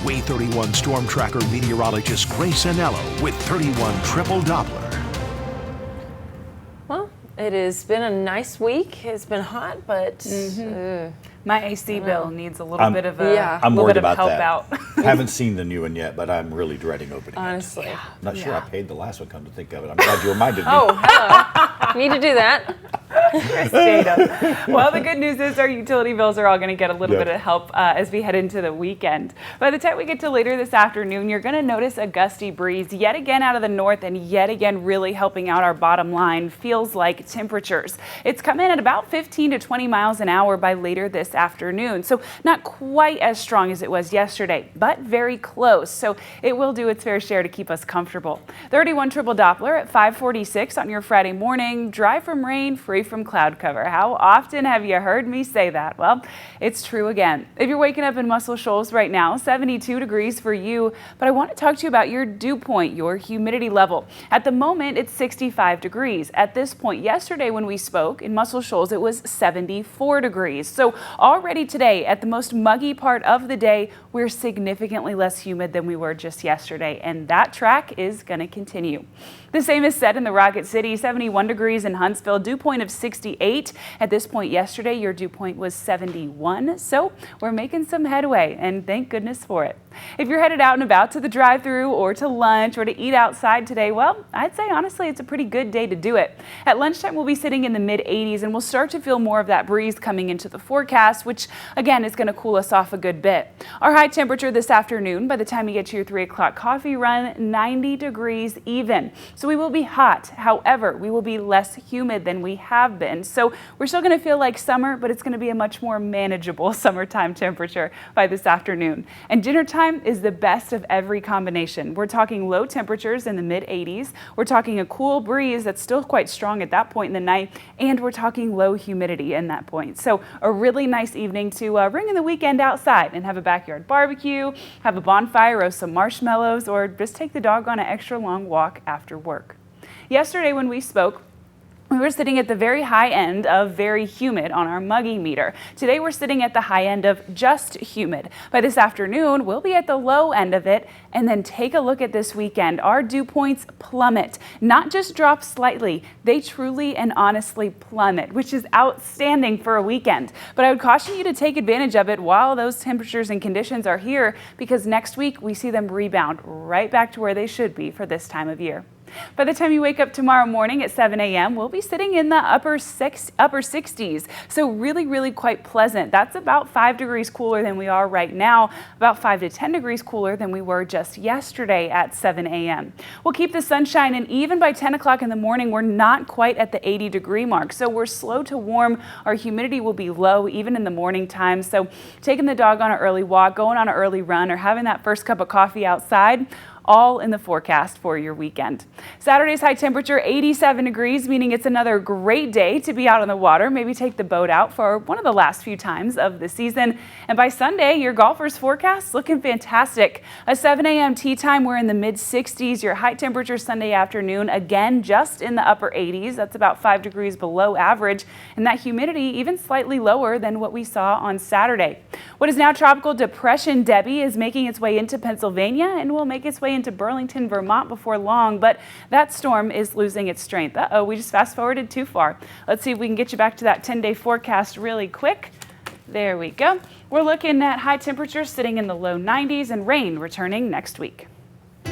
Wave 31 Storm Tracker meteorologist Grace Anello with 31 Triple Doppler. Well, it has been a nice week. It's been hot, but my AC bill needs a little bit of a I'm little worried bit of about help that. out. Haven't seen the new one yet, but I'm really dreading opening honestly. it. Not sure I paid the last one, come to think of it. I'm glad you reminded me. Oh, hello. Need to do that. Well, the good news is our utility bills are all going to get a little bit of help as we head into the weekend. By the time we get to later this afternoon, you're going to notice a gusty breeze yet again out of the north and yet again really helping out our bottom line. Feels like temperatures. It's come in at about 15 to 20 miles an hour by later this afternoon. So not quite as strong as it was yesterday, but very close. So it will do its fair share to keep us comfortable. 31 Triple Doppler at 5:46 on your Friday morning. Dry from rain, free from cloud cover. How often have you heard me say that? Well, it's true again. If you're waking up in Muscle Shoals right now, 72 degrees for you, but I want to talk to you about your dew point, your humidity level. At the moment, it's 65 degrees. At this point yesterday when we spoke in Muscle Shoals, it was 74 degrees. So already today, at the most muggy part of the day, we're significantly less humid than we were just yesterday, and that track is going to continue. The same is said in the Rocket City, 71 degrees in Huntsville, dew point of 68. At this point yesterday, your dew point was 71. So we're making some headway, and thank goodness for it. If you're headed out and about to the drive-thru or to lunch or to eat outside today, well, I'd say honestly it's a pretty good day to do it. At lunchtime, we'll be sitting in the mid-80s, and we'll start to feel more of that breeze coming into the forecast, which again is going to cool us off a good bit. Our high temperature this afternoon, by the time you get to your 3 o'clock coffee run, 90 degrees even. So we will be hot. However, we will be less humid than we have been. So we're still going to feel like summer, but it's going to be a much more manageable summertime temperature by this afternoon. And dinner time is the best of every combination. We're talking low temperatures in the mid-80s. We're talking a cool breeze that's still quite strong at that point in the night, and we're talking low humidity in that point. So a really nice evening to ring in the weekend outside and have a backyard barbecue, have a bonfire, roast some marshmallows, or just take the dog on an extra long walk after work. Yesterday when we spoke, we were sitting at the very high end of very humid on our muggy meter. Today we're sitting at the high end of just humid. By this afternoon, we'll be at the low end of it. And then take a look at this weekend. Our dew points plummet, not just drop slightly, they truly and honestly plummet, which is outstanding for a weekend. But I would caution you to take advantage of it while those temperatures and conditions are here, because next week we see them rebound right back to where they should be for this time of year. By the time you wake up tomorrow morning at 7 a.m., we'll be sitting in the upper 60s. So really quite pleasant. That's about 5 degrees cooler than we are right now, about 5 to 10 degrees cooler than we were just yesterday at 7 a.m. We'll keep the sunshine, and even by 10 o'clock in the morning, we're not quite at the 80-degree mark. So we're slow to warm. Our humidity will be low even in the morning time. So taking the dog on an early walk, going on an early run, or having that first cup of coffee outside, all in the forecast for your weekend. Saturday's high temperature, 87 degrees, meaning it's another great day to be out on the water. Maybe take the boat out for one of the last few times of the season. And by Sunday, your golfers' forecast looking fantastic. A 7 a.m. tee time, we're in the mid-60s. Your high temperature Sunday afternoon, again, just in the upper 80s. That's about 5 degrees below average. And that humidity even slightly lower than what we saw on Saturday. What is now Tropical Depression Debbie is making its way into Pennsylvania and will make its way into Burlington, Vermont before long, but that storm is losing its strength. We just fast forwarded too far. Let's see if we can get you back to that 10-day forecast really quick. There we go. We're looking at high temperatures sitting in the low 90s and rain returning next week.